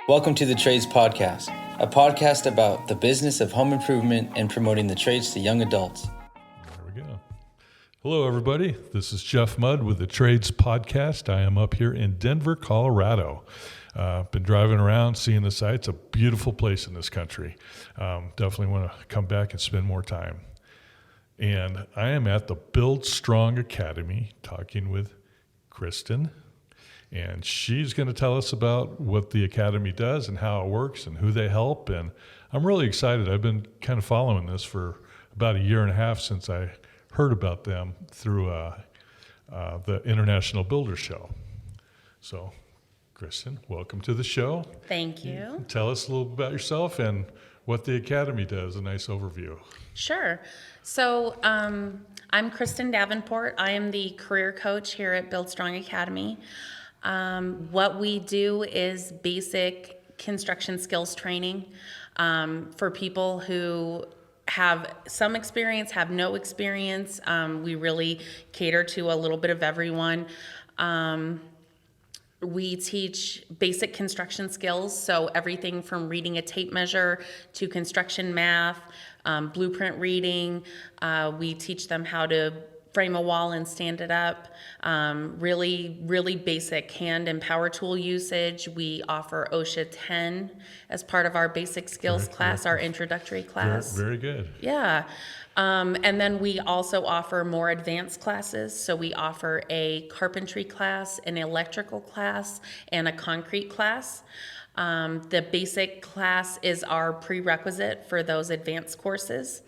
Welcome to the Trades Podcast, a podcast about the business of home improvement and promoting the trades to young adults. There we go. Hello, everybody. This is Jeff Mudd with the Trades Podcast. I am up here in Denver, Colorado. Been driving around, seeing the sights. A beautiful place in this country. Definitely want to come back and spend more time. And I am at the Build Strong Academy talking with Kristen. And she's going to tell us about what the Academy does and how it works and who they help. And I'm really excited. I've been kind of following this for about a year and a half since I heard about them through the International Builder Show. So, Kristen, welcome to the show. Thank you. Tell us a little bit about yourself and what the Academy does, a nice overview. Sure. So I'm Kristen Davenport. I am the career coach here at Build Strong Academy. What we do is basic construction skills training for people who have some experience, have no experience. We really cater to a little bit of everyone. We teach basic construction skills, so everything from reading a tape measure to construction math, blueprint reading. We teach them how to frame a wall and stand it up. Really basic hand and power tool usage. We offer OSHA 10 as part of our basic skills class, our introductory class. Very good. Yeah. And then we also offer more advanced classes. So we offer a carpentry class, an electrical class, and a concrete class. The basic class is our prerequisite for those advanced courses.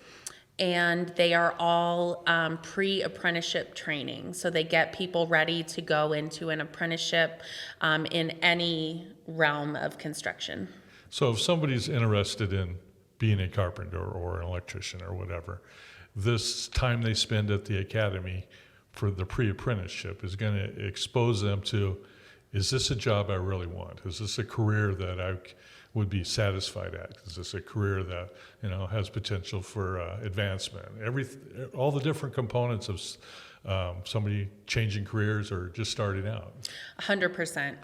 And they are all pre-apprenticeship training. So they get people ready to go into an apprenticeship in any realm of construction. So if somebody's interested in being a carpenter or an electrician or whatever, this time they spend at the academy for the pre-apprenticeship is going to expose them to, is this a job I really want? Is this a career that I would be satisfied at? Is this a career that has potential for advancement? All the different components of somebody changing careers or just starting out. 100%.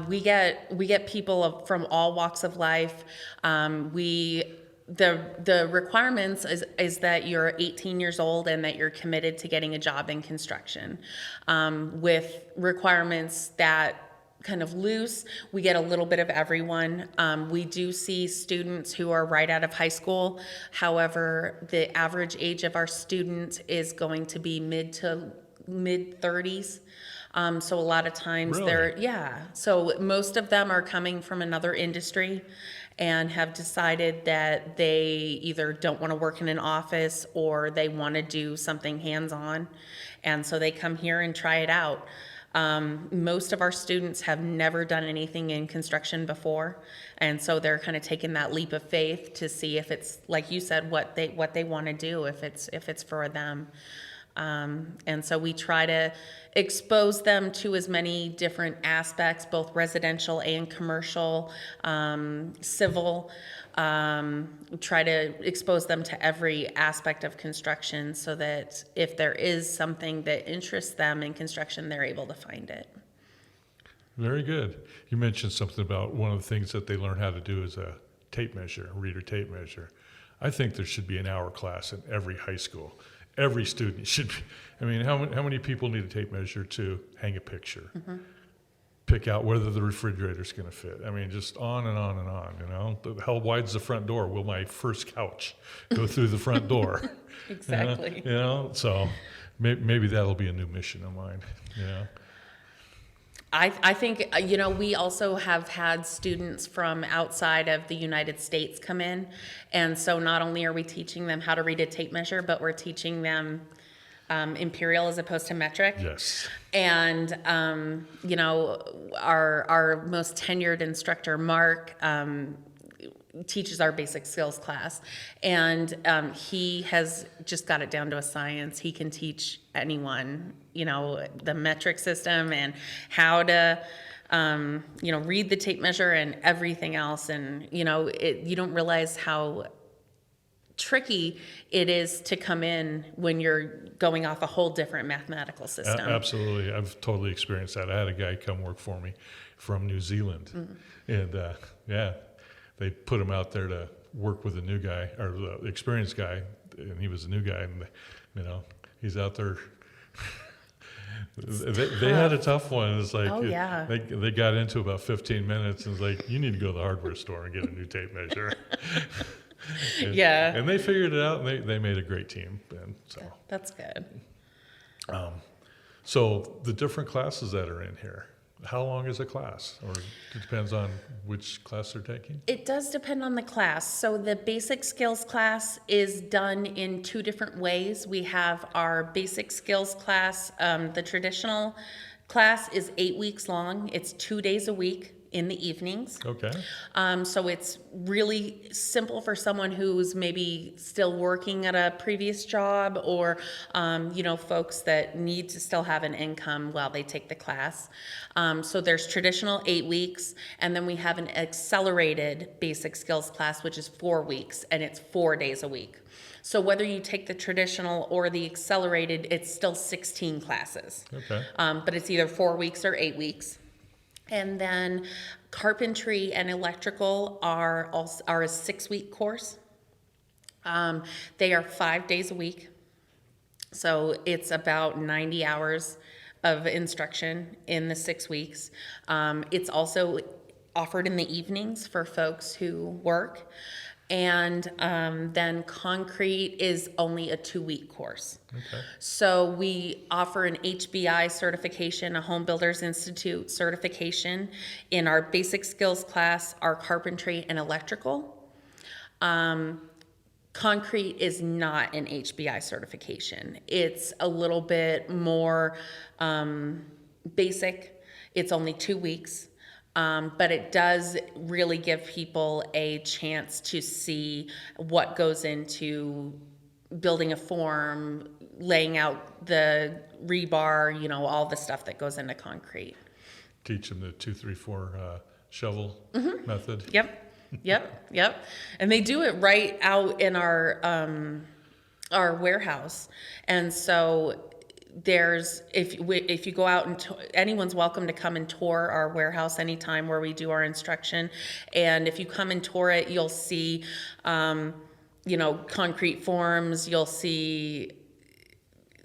We get people from all walks of life. The requirements is that you're 18 years old and that you're committed to getting a job in construction. With requirements that kind of loose, we get a little bit of everyone. We do see students who are right out of high school. However, the average age of our student is going to be mid 30s. So a lot of times Really? So most of them are coming from another industry and have decided that they either don't want to work in an office or they want to do something hands-on. And so they come here and try it out. Most of our students have never done anything in construction before, and so they're kind of taking that leap of faith to see if it's, like you said, what they want to do, if it's for them. And so we try to expose them to as many different aspects, both residential and commercial, civil. Try to expose them to every aspect of construction so that if there is something that interests them in construction, they're able to find it. Very good. You mentioned something about one of the things that they learn how to do is a tape measure, a reader tape measure. I think there should be an hour class in every high school. Every student should be. I mean, how many people need a tape measure to hang a picture? Mm-hmm. Pick out whether the refrigerator's going to fit. I mean, just on and on and on, How wide's the front door? Will my first couch go through the front door? Exactly. So maybe that'll be a new mission of mine, I think, we also have had students from outside of the United States come in. And so not only are we teaching them how to read a tape measure, but we're teaching them imperial as opposed to metric. Yes. And, our most tenured instructor, Mark, teaches our basic skills class, and he has just got it down to a science. He can teach anyone, the metric system and how to, read the tape measure and everything else. And, you don't realize how tricky it is to come in when you're going off a whole different mathematical system. Absolutely. I've totally experienced that. I had a guy come work for me from New Zealand. And yeah, they put him out there to work with the new guy, or the experienced guy, and he was a new guy, and he's out there. They had a tough one. It's like they got into about 15 minutes, and it's like, you need to go to the hardware store and get a new tape measure. And they figured it out, and they made a great team. And so that's good. So the different classes that are in here, how long is a class? Or it depends on which class they're taking? It does depend on the class. So the basic skills class is done in 2 different ways. We have our basic skills class. The traditional class is 8 weeks long. It's 2 days a week in the evenings. Okay. So it's really simple for someone who's maybe still working at a previous job, or, folks that need to still have an income while they take the class. So there's traditional 8 weeks, and then we have an accelerated basic skills class, which is 4 weeks, and it's 4 days a week. So whether you take the traditional or the accelerated, it's still 16 classes. Okay. But it's either 4 weeks or 8 weeks. And then carpentry and electrical are a 6-week course. They are 5 days a week. So it's about 90 hours of instruction in the 6 weeks. It's also offered in the evenings for folks who work. And then concrete is only a 2-week course. Okay. So we offer an HBI certification, a Home Builders Institute certification in our basic skills class, our carpentry and electrical. Concrete is not an HBI certification. It's a little bit more basic. It's only 2 weeks. But it does really give people a chance to see what goes into building a form, laying out the rebar, all the stuff that goes into concrete. Teach them the 2, 3, 4 shovel method. Yep. And they do it right out in our warehouse. And so there's, if you go out and anyone's welcome to come and tour our warehouse anytime where we do our instruction. And if you come and tour it, you'll see, concrete forms, you'll see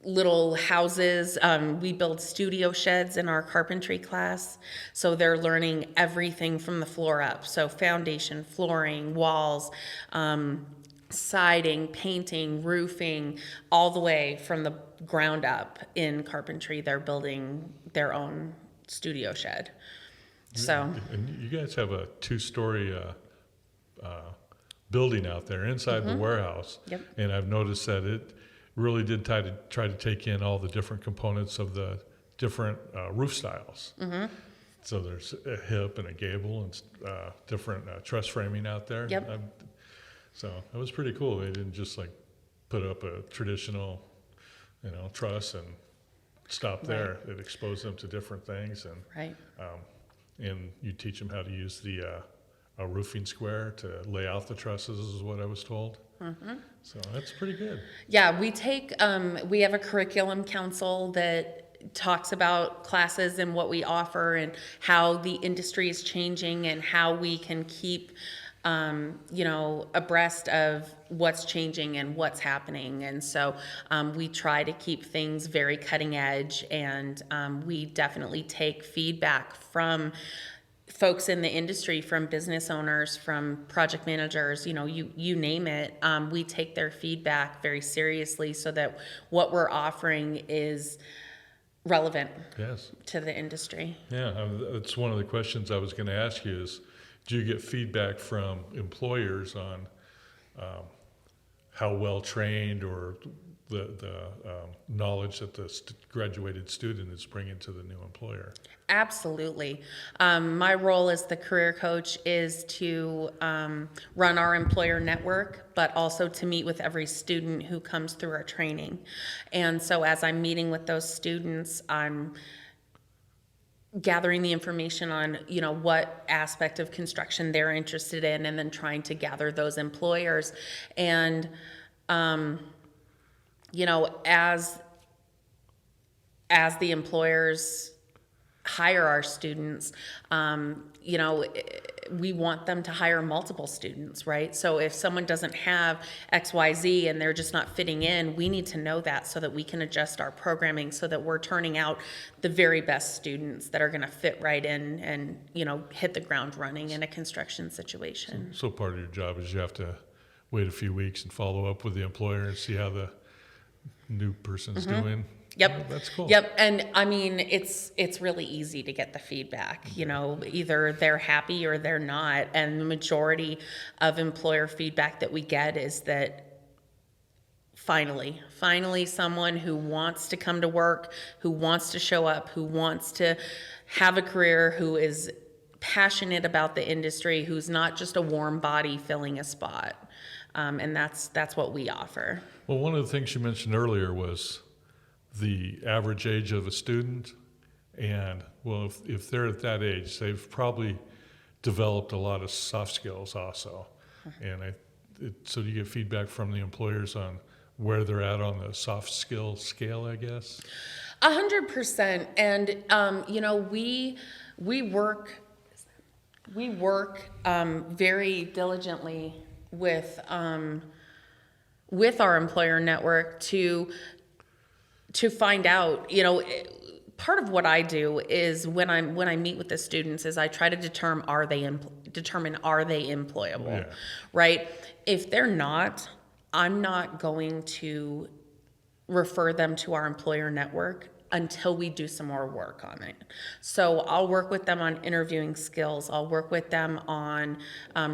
little houses. We build studio sheds in our carpentry class. So they're learning everything from the floor up. So foundation, flooring, walls, siding, painting, roofing, all the way from the ground up. In carpentry, they're building their own studio shed. So, and you guys have a 2-story building out there inside the warehouse. Yep. And I've noticed that it really did try to take in all the different components of the different roof styles. So there's a hip and a gable and different truss framing out there. Yep. So it was pretty cool. They didn't just like put up a traditional, truss and stop there. It exposed them to different things, and and you teach them how to use the a roofing square to lay out the trusses, is what I was told. So that's pretty good. Yeah, we have a curriculum council that talks about classes and what we offer and how the industry is changing and how we can keep abreast of what's changing and what's happening. And so we try to keep things very cutting edge, and we definitely take feedback from folks in the industry, from business owners, from project managers, you name it. We take their feedback very seriously so that what we're offering is relevant to the industry. Yeah, that's one of the questions I was going to ask you is, do you get feedback from employers on how well trained or the knowledge that the graduated student is bringing to the new employer? Absolutely. My role as the career coach is to run our employer network, but also to meet with every student who comes through our training. And so as I'm meeting with those students, I'm gathering the information on, what aspect of construction they're interested in, and then trying to gather those employers. And, as the employers hire our students, you know, we want them to hire multiple students, right? So if someone doesn't have XYZ and they're just not fitting in, we need to know that so that we can adjust our programming so that we're turning out the very best students that are going to fit right in and, you know, hit the ground running in a construction situation. So part of your job is you have to wait a few weeks and follow up with the employer and see how the new person's doing. Yep. Oh, that's cool. Yep. And I mean, it's really easy to get the feedback, you know, either they're happy or they're not. And the majority of employer feedback that we get is that finally someone who wants to come to work, who wants to show up, who wants to have a career, who is passionate about the industry, who's not just a warm body filling a spot. And that's what we offer. Well, one of the things you mentioned earlier was the average age of a student, and well, if they're at that age, they've probably developed a lot of soft skills also. And so do you get feedback from the employers on where they're at on the soft skill scale, I guess? 100%. And you know, we work very diligently with our employer network to find out, you know, part of what I do is when I meet with the students is I try to determine are they employable, Yeah. right? If they're not, I'm not going to refer them to our employer network until we do some more work on it. So I'll work with them on interviewing skills. I'll work with them on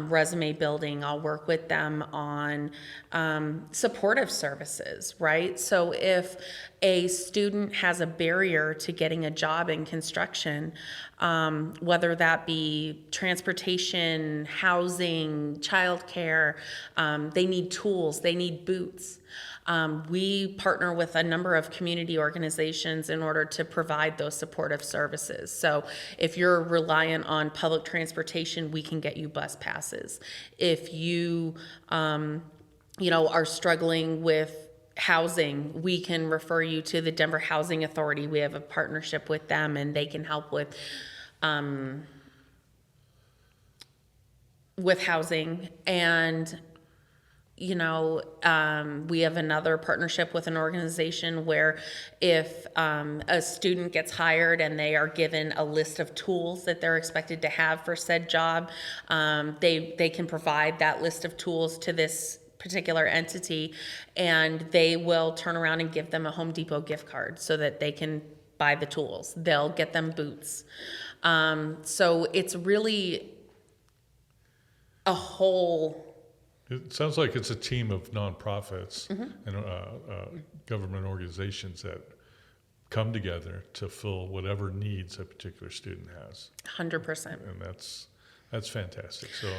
resume building. I'll work with them on supportive services, right? So if a student has a barrier to getting a job in construction, whether that be transportation, housing, childcare, they need tools, they need boots. We partner with a number of community organizations in order to provide those supportive services. So if you're reliant on public transportation, we can get you bus passes. If you, you know, are struggling with housing, we can refer you to the Denver Housing Authority. We have a partnership with them, and they can help with housing. And you know, we have another partnership with an organization where if a student gets hired and they are given a list of tools that they're expected to have for said job, they can provide that list of tools to this particular entity, and they will turn around and give them a Home Depot gift card so that they can buy the tools. They'll get them boots. So it's really a whole... It sounds like it's a team of nonprofits and government organizations that come together to fill whatever needs a particular student has. 100%. And that's fantastic. So,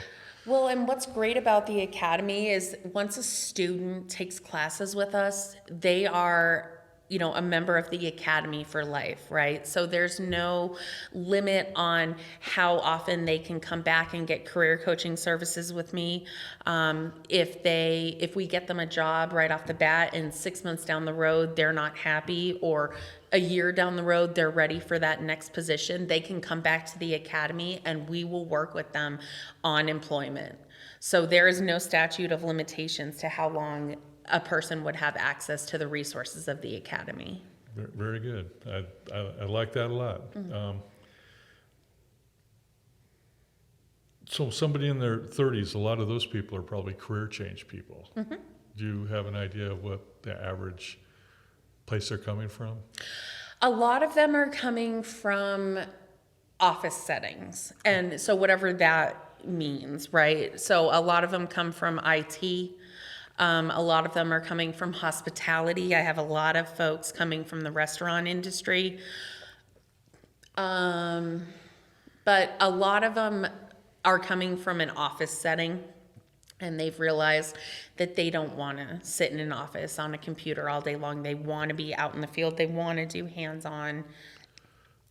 well, and what's great about the Academy is once a student takes classes with us, they are, you know, a member of the Academy for life, right? So there's no limit on how often they can come back and get career coaching services with me. If we get them a job right off the bat and 6 months down the road, they're not happy, or a year down the road, they're ready for that next position, they can come back to the Academy and we will work with them on employment. So there is no statute of limitations to how long a person would have access to the resources of the Academy. very good. I like that a lot. So somebody in their 30s, a lot of those people are probably career change people. Do you have an idea of what the average place they're coming from? A lot of them are coming from office settings, and so whatever that means, right? So a lot of them come from IT. A lot of them are coming from hospitality. I have a lot of folks coming from the restaurant industry. But a lot of them are coming from an office setting, and they've realized that they don't want to sit in an office on a computer all day long. They want to be out in the field. They want to do hands-on,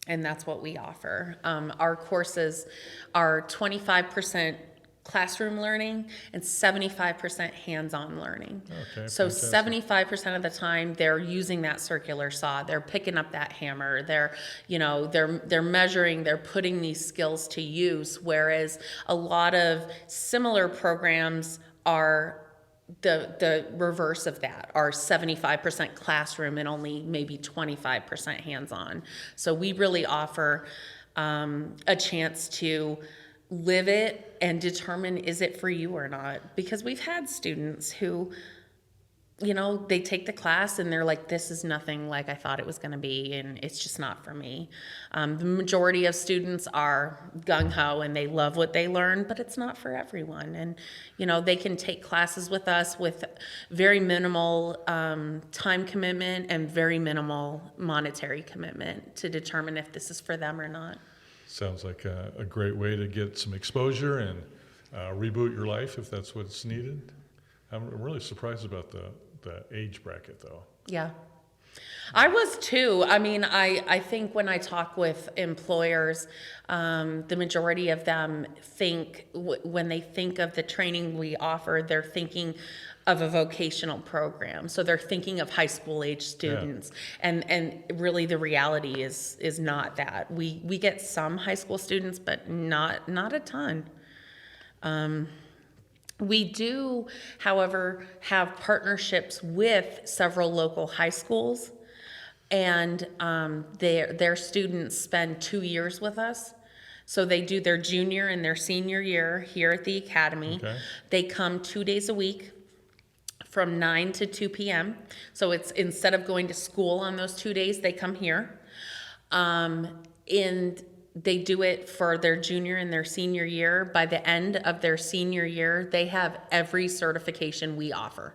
and that's what we offer. Our courses are 25% classroom learning and 75% hands-on learning. Okay, So fantastic. 75% of the time they're using that circular saw, they're picking up that hammer, they're measuring, they're putting these skills to use, whereas a lot of similar programs are the reverse of that, are 75% classroom and only maybe 25% hands-on. So we really offer a chance to live it and determine, is it for you or not? Because we've had students who, they take the class and they're like, this is nothing like I thought it was going to be, and it's just not for me. The majority of students are gung-ho and they love what they learn, but it's not for everyone. And, they can take classes with us with very minimal time commitment and very minimal monetary commitment to determine if this is for them or not. Sounds like a great way to get some exposure and reboot your life if that's what's needed. I'm really surprised about the age bracket, though. Yeah. I was too. I mean, I think when I talk with employers, the majority of them think, when they think of the training we offer, they're thinking of a vocational program. So they're thinking of high school age students. Yeah. And really the reality is not that. We get some high school students, but not a ton. We do, however, have partnerships with several local high schools, and their students spend 2 years with us. So they do their junior and their senior year here at the academy. Okay. They come 2 days a week from 9 to 2 p.m. So it's, instead of going to school on those 2 days, they come here. And they do it for their junior and their senior year. By the end of their senior year, they have every certification we offer.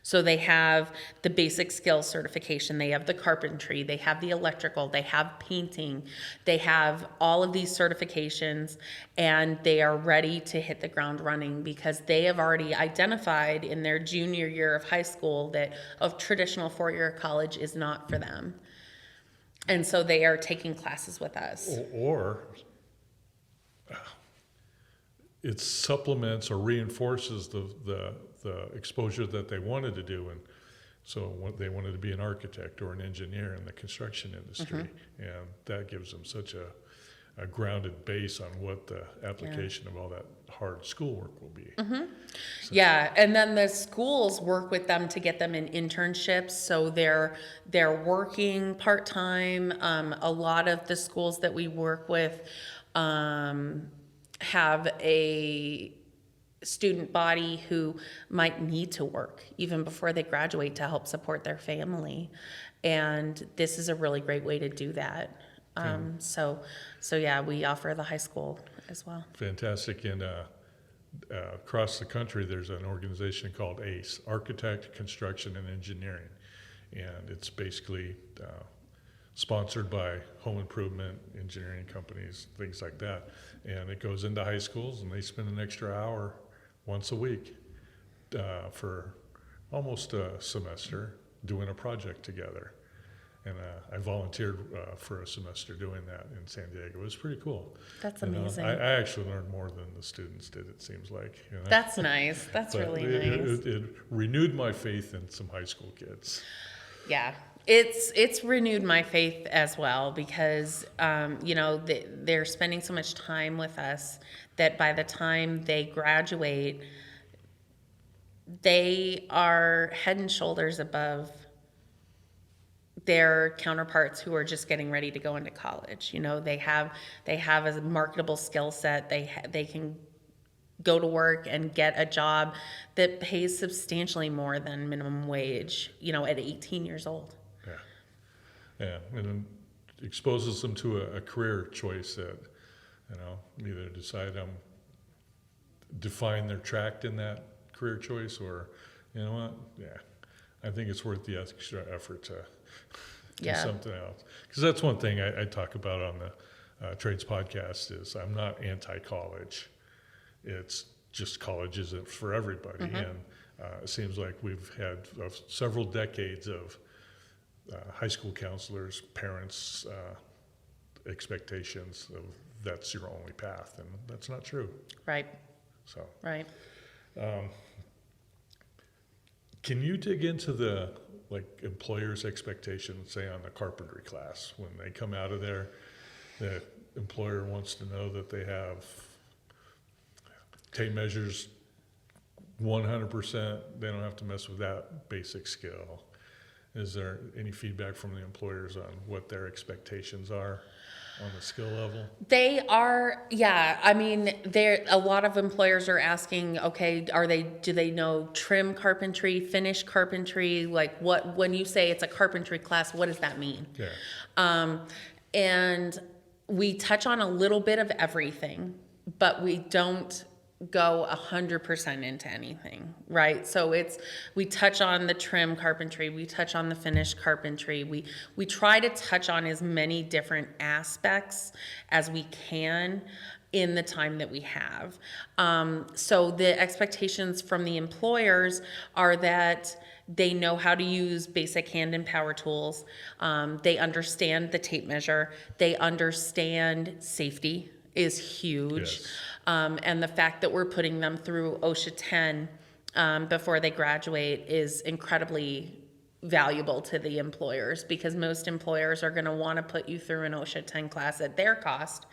So they have the basic skills certification, they have the carpentry, they have the electrical, they have painting, they have all of these certifications, and they are ready to hit the ground running because they have already identified in their junior year of high school that a traditional four-year college is not for them. And so they are taking classes with us. Or it supplements or reinforces the exposure that they wanted to do. And so they wanted to be an architect or an engineer in the construction industry. Mm-hmm. And that gives them such a grounded base on what the application of all that hard schoolwork will be. Mm-hmm. So. Yeah, and then the schools work with them to get them in internships, so they're working part-time. A lot of the schools that we work with have a student body who might need to work even before they graduate to help support their family, and this is a really great way to do that. So yeah, we offer the high school as well. Fantastic. And across the country, there's an organization called ACE, Architect, Construction, and Engineering. And it's basically sponsored by home improvement, engineering companies, things like that. And it goes into high schools, and they spend an extra hour once a week for almost a semester doing a project together. And I volunteered for a semester doing that in San Diego. It was pretty cool. That's amazing. I actually learned more than the students did, it seems like. That's nice. That's really nice. It renewed my faith in some high school kids. Yeah. It's renewed my faith as well because, they're spending so much time with us that by the time they graduate, they are head and shoulders above their counterparts who are just getting ready to go into college. They have a marketable skill set. They can go to work and get a job that pays substantially more than minimum wage, at 18 years old. Yeah, and it exposes them to a career choice that, either define their track in that career choice, or, I think it's worth the extra effort to do something else. Because that's one thing I talk about on the Trades podcast is I'm not anti-college. It's just college isn't for everybody. Mm-hmm. And it seems like we've had several decades of high school counselors, parents' expectations of that's your only path, and that's not true. Right. So, Right. can you dig into the employer's expectations, say on the carpentry class, when they come out of there, the employer wants to know that they have tape measures 100%. They don't have to mess with that basic skill. Is there any feedback from the employers on what their expectations are on the skill level? They are, yeah. I mean, a lot of employers are asking, okay, do they know trim carpentry, finish carpentry? Like when you say it's a carpentry class, what does that mean? Yeah. And we touch on a little bit of everything, but we don't go 100% into anything, right? So we touch on the trim carpentry, we touch on the finished carpentry, we try to touch on as many different aspects as we can in the time that we have. So the expectations from the employers are that they know how to use basic hand and power tools. They understand the tape measure. They understand safety is huge. Yes. And the fact that we're putting them through OSHA 10 before they graduate is incredibly valuable to the employers, because most employers are going to want to put you through an OSHA 10 class at their cost,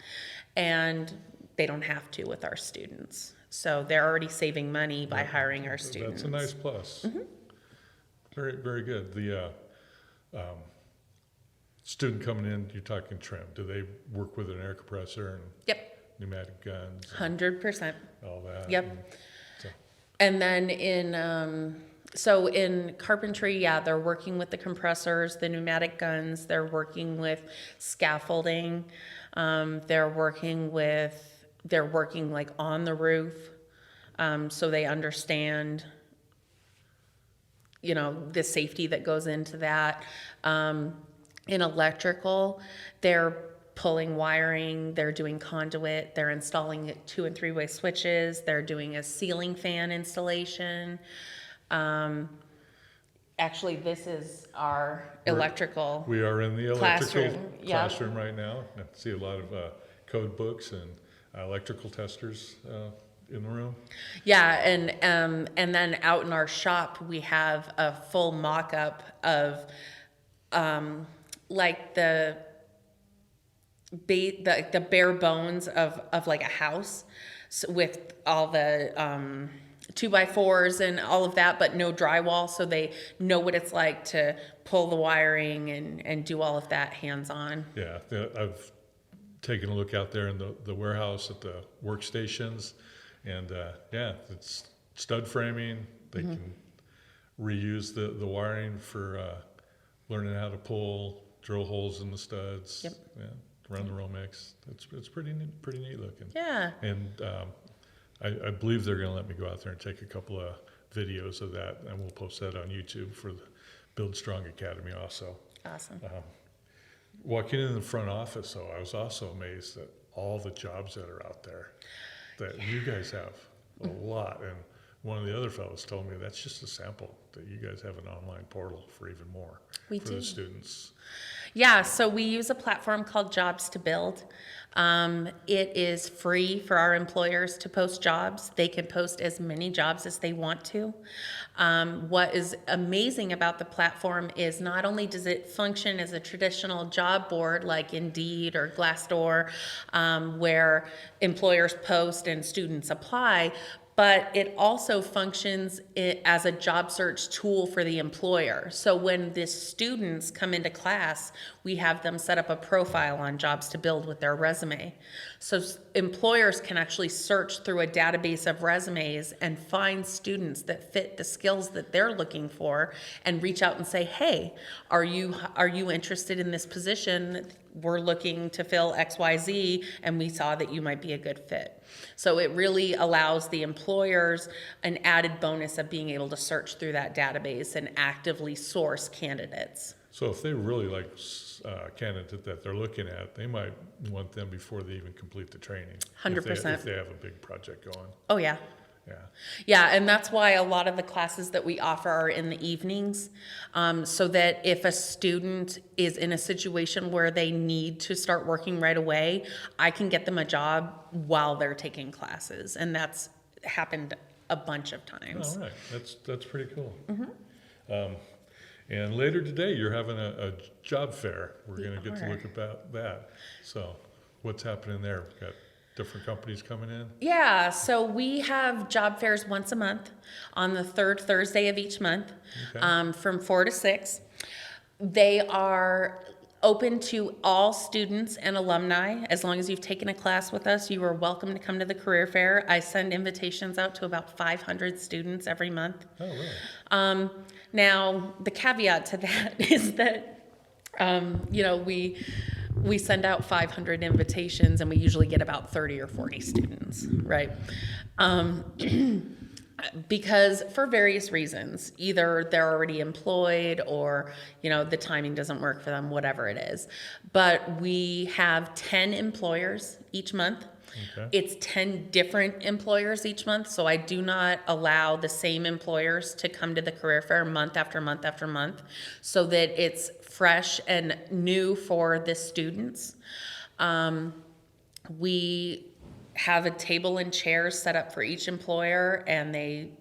and they don't have to with our students. So they're already saving money by hiring our students. That's a nice plus. Mm-hmm. Very, very good. The student coming in, you're talking trim. Do they work with an air compressor and Yep. pneumatic guns? 100%. All that. Yep. And then in carpentry, yeah, they're working with the compressors, the pneumatic guns, they're working with scaffolding, they're working like on the roof, so they understand, the safety that goes into that. In electrical, they're pulling wiring, they're doing conduit, they're installing 2- and 3-way switches, they're doing a ceiling fan installation. Actually, this is our electrical. We are in the electrical classroom Yeah. right now. I see a lot of code books and electrical testers in the room. Yeah, and then out in our shop, we have a full mock-up of like the bare bones of like a house, so with all the 2x4s and all of that, but no drywall, so they know what it's like to pull the wiring and do all of that hands-on. Yeah, I've taken a look out there in the warehouse at the workstations, and yeah, it's stud framing. They can reuse the wiring for learning how to pull, drill holes in the studs. Yep. Yeah, run the Romex. It's pretty neat looking. Yeah. And I believe they're going to let me go out there and take a couple of videos of that, and we'll post that on YouTube for the Build Strong Academy also. Awesome. Walking in the front office, though, I was also amazed at all the jobs that are out there that you guys have a lot. And one of the other fellows told me that's just a sample, that you guys have an online portal for even more We for do. the students. Yeah, so we use a platform called Jobs to Build. It is free for our employers to post jobs. They can post as many jobs as they want to. What is amazing about the platform is not only does it function as a traditional job board like Indeed or Glassdoor, where employers post and students apply, but it also functions as a job search tool for the employer. So when the students come into class, we have them set up a profile on Jobs to Build with their resume. So employers can actually search through a database of resumes and find students that fit the skills that they're looking for and reach out and say, hey, are you interested in this position? We're looking to fill XYZ, and we saw that you might be a good fit. So it really allows the employers an added bonus of being able to search through that database and actively source candidates. So if they really like a candidate that they're looking at, they might want them before they even complete the training. 100%. If they have a big project going. Oh, yeah. Yeah. Yeah, and that's why a lot of the classes that we offer are in the evenings, so that if a student is in a situation where they need to start working right away, I can get them a job while they're taking classes, and that's happened a bunch of times. All right, that's pretty cool. And later today, you're having a job fair. We're going to get to look at that. So, what's happening there? We've got different companies coming in. Yeah, so we have job fairs once a month on the third Thursday of each month, from 4 to 6. They are open to all students and alumni. As long as you've taken a class with us, you are welcome to come to the career fair. I send invitations out to about 500 students every month. Oh, really? Now, the caveat to that is that, we send out 500 invitations and we usually get about 30 or 40 students, right? Because for various reasons, either they're already employed or, the timing doesn't work for them, whatever it is. But we have 10 employers each month. Okay. It's 10 different employers each month, so I do not allow the same employers to come to the career fair month after month after month, so that it's fresh and new for the students. We have a table and chairs set up for each employer, and they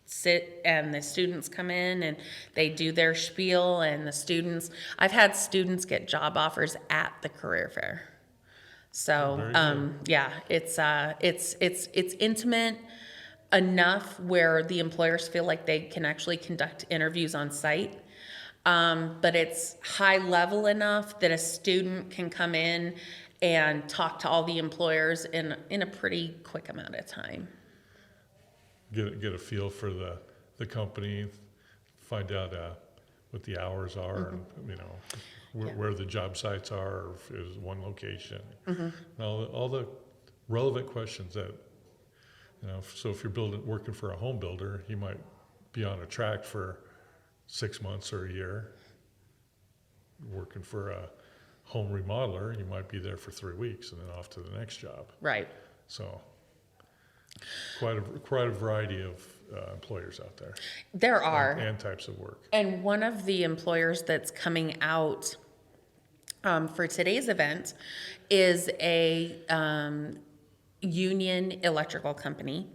sit and the students come in and they do their spiel, and I've had students get job offers at the career fair. So, yeah, it's intimate enough where the employers feel like they can actually conduct interviews on site. But it's high level enough that a student can come in and talk to all the employers in a pretty quick amount of time. Get a feel for the company, find out what the hours are, and where the job sites are, or if there's one location. And all the relevant questions that, so if you're working for a home builder, you might be on a track for 6 months or a year. Working for a home remodeler, you might be there for 3 weeks and then off to the next job. Right. So quite a variety of employers out there. There are. And types of work. And one of the employers that's coming out for today's event is a union electrical company.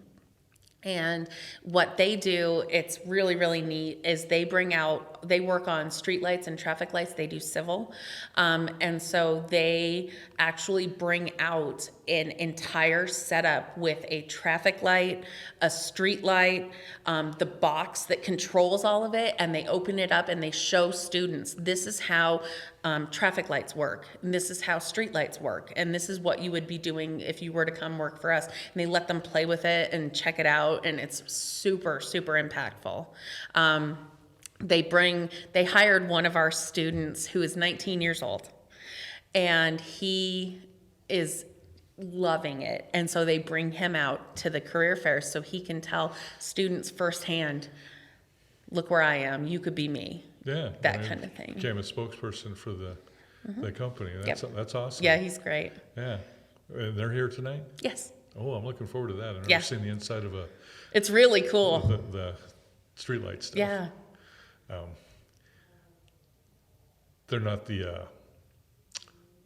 And what they do, it's really, really neat, is they work on street lights and traffic lights. They do civil. And so they actually bring out an entire setup with a traffic light, a street light, the box that controls all of it, and they open it up and they show students, this is how traffic lights work, and this is how street lights work, and this is what you would be doing if you were to come work for us. And they let them play with it and check it out, and it's super, super impactful. They hired one of our students who is 19 years old, and he is loving it. And so they bring him out to the career fair so he can tell students firsthand, look where I am, you could be me. Yeah. That kind of thing. Became a spokesperson for the company. That's awesome. Yeah, he's great. Yeah. And they're here tonight? Yes. Oh, I'm looking forward to that. I've Yeah. never seen the inside of It's really cool. the streetlight stuff. Yeah. They're not the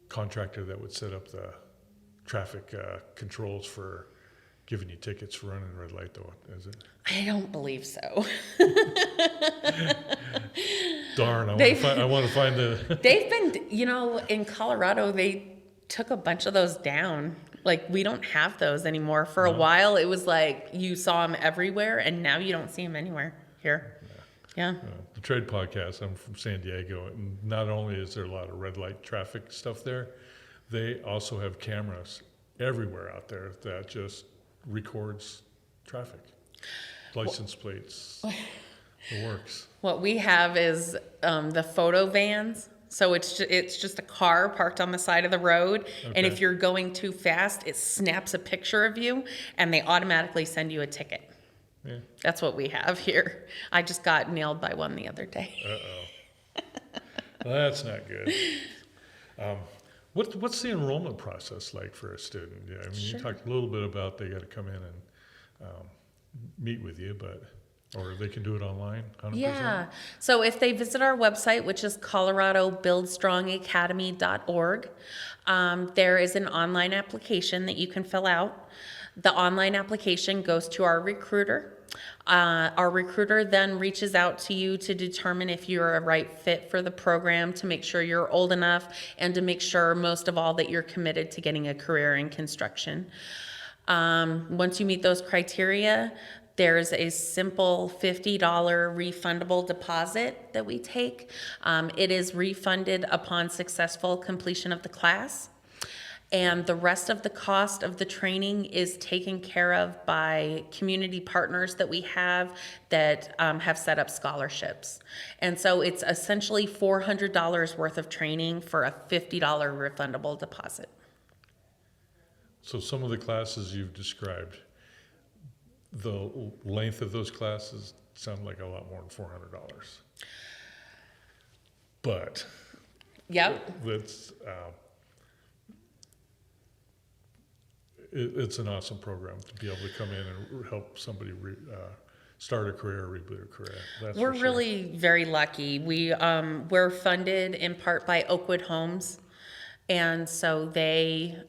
contractor that would set up the traffic controls for giving you tickets for running a red light, though, is it? I don't believe so. Darn, I want to find the... They've been, in Colorado, they took a bunch of those down. Like, we don't have those anymore. For a while, it was like you saw them everywhere, and now you don't see them anywhere here. Yeah. The Trade Podcast, I'm from San Diego, and not only is there a lot of red light traffic stuff there, they also have cameras everywhere out there that just records traffic, license plates, the works. What we have is the photo vans. So it's just a car parked on the side of the road, and if you're going too fast, it snaps a picture of you, and they automatically send you a ticket. Yeah. That's what we have here. I just got nailed by one the other day. Well, that's not good. What's the enrollment process like for a student? Yeah, I mean, Sure. You talked a little bit about they got to come in and meet with you, or they can do it online, 100%? Yeah. So if they visit our website, which is coloradobuildstrongacademy.org, there is an online application that you can fill out. The online application goes to our recruiter. Our recruiter then reaches out to you to determine if you're a right fit for the program, to make sure you're old enough, and to make sure, most of all, that you're committed to getting a career in construction. Once you meet those criteria, there's a simple $50 refundable deposit that we take. It is refunded upon successful completion of the class. And the rest of the cost of the training is taken care of by community partners that we have that have set up scholarships. And so it's essentially $400 worth of training for a $50 refundable deposit. So some of the classes you've described, the length of those classes sound like a lot more than $400. But Yep. It's an awesome program to be able to come in and help somebody start a career or reboot a career. We're really very lucky. We're funded in part by Oakwood Homes. And so they,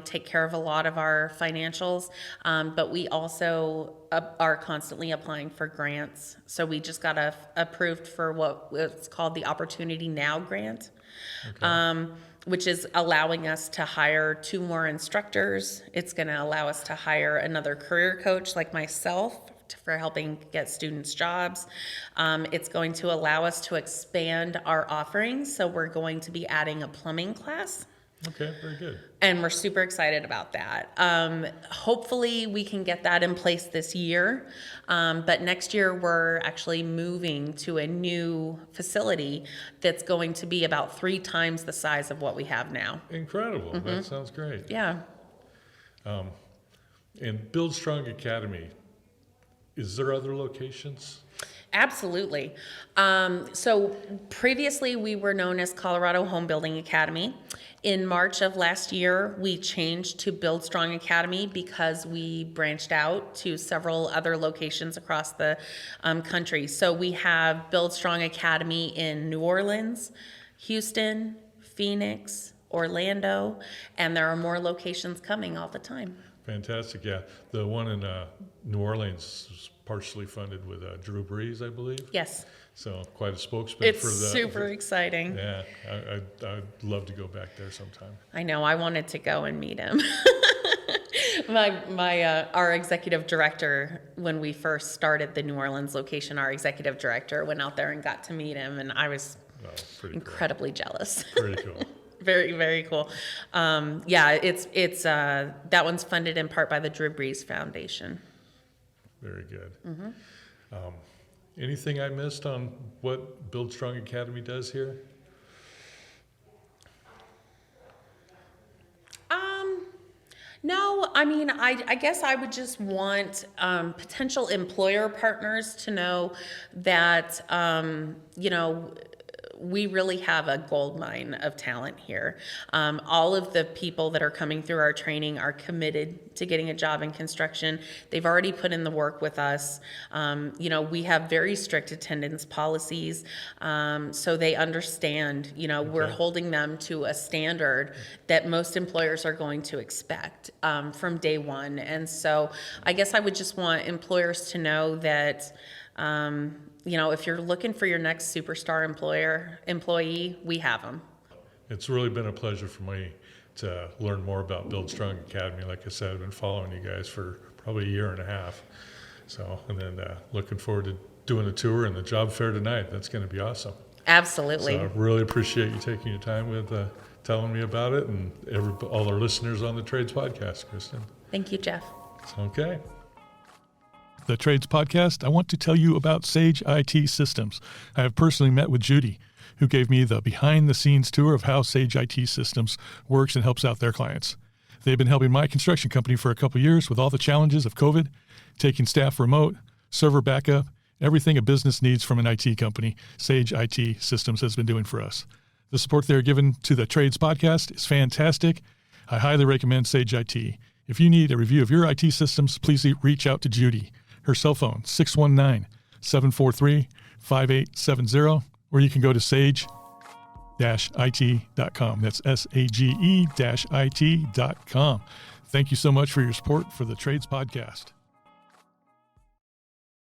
take care of a lot of our financials. But we also are constantly applying for grants. So we just got approved for what's called the Opportunity Now grant. Okay. Which is allowing us to hire 2 more instructors. It's going to allow us to hire another career coach like myself for helping get students jobs. It's going to allow us to expand our offerings. So we're going to be adding a plumbing class. Okay, very good. And we're super excited about that. Hopefully we can get that in place this year. But next year we're actually moving to a new facility that's going to be about 3 times the size of what we have now. Incredible. Mm-hmm. That sounds great. Yeah. And Build Strong Academy, is there other locations? Absolutely. So previously we were known as Colorado Home Building Academy. In March of last year, we changed to Build Strong Academy because we branched out to several other locations across the country. So we have Build Strong Academy in New Orleans, Houston, Phoenix, Orlando, and there are more locations coming all the time. Fantastic, yeah. The one in New Orleans is partially funded with Drew Brees, I believe. Yes. So quite a spokesman it's for that. It's super exciting. Yeah, I'd love to go back there sometime. I know, I wanted to go and meet him. Our executive director, when we first started the New Orleans location, our executive director went out there and got to meet him, and I was incredibly jealous. Pretty cool. Very, very cool. It's that one's funded in part by the Drew Brees Foundation. Very good. Mm-hmm. Anything I missed on what Build Strong Academy does here? No, I mean, I guess I would just want potential employer partners to know that, we really have a gold mine of talent here. All of the people that are coming through our training are committed to getting a job in construction. They've already put in the work with us. We have very strict attendance policies, so they understand, we're holding them to a standard that most employers are going to expect from day one. And so I guess I would just want employers to know that if you're looking for your next superstar employee, we have them. It's really been a pleasure for me to learn more about Build Strong Academy. Like I said, I've been following you guys for probably a year and a half. So, and then looking forward to doing the tour and the job fair tonight. That's going to be awesome. Absolutely. So I really appreciate you taking your time with telling me about it, and all our listeners on the Trades Podcast, Kristen. Thank you, Jeff. Okay. The Trades Podcast, I want to tell you about Sage IT Systems. I have personally met with Judy, who gave me the behind-the-scenes tour of how Sage IT Systems works and helps out their clients. They've been helping my construction company for a couple of years with all the challenges of COVID, taking staff remote, server backup, everything a business needs from an IT company. Sage IT Systems has been doing for us. The support they're given to the Trades Podcast is fantastic. I highly recommend Sage IT. If you need a review of your IT systems, please reach out to Judy. Her cell phone, 619-743-5870, or you can go to sage-it.com. That's SAGE-it.com. Thank you so much for your support for the Trades Podcast.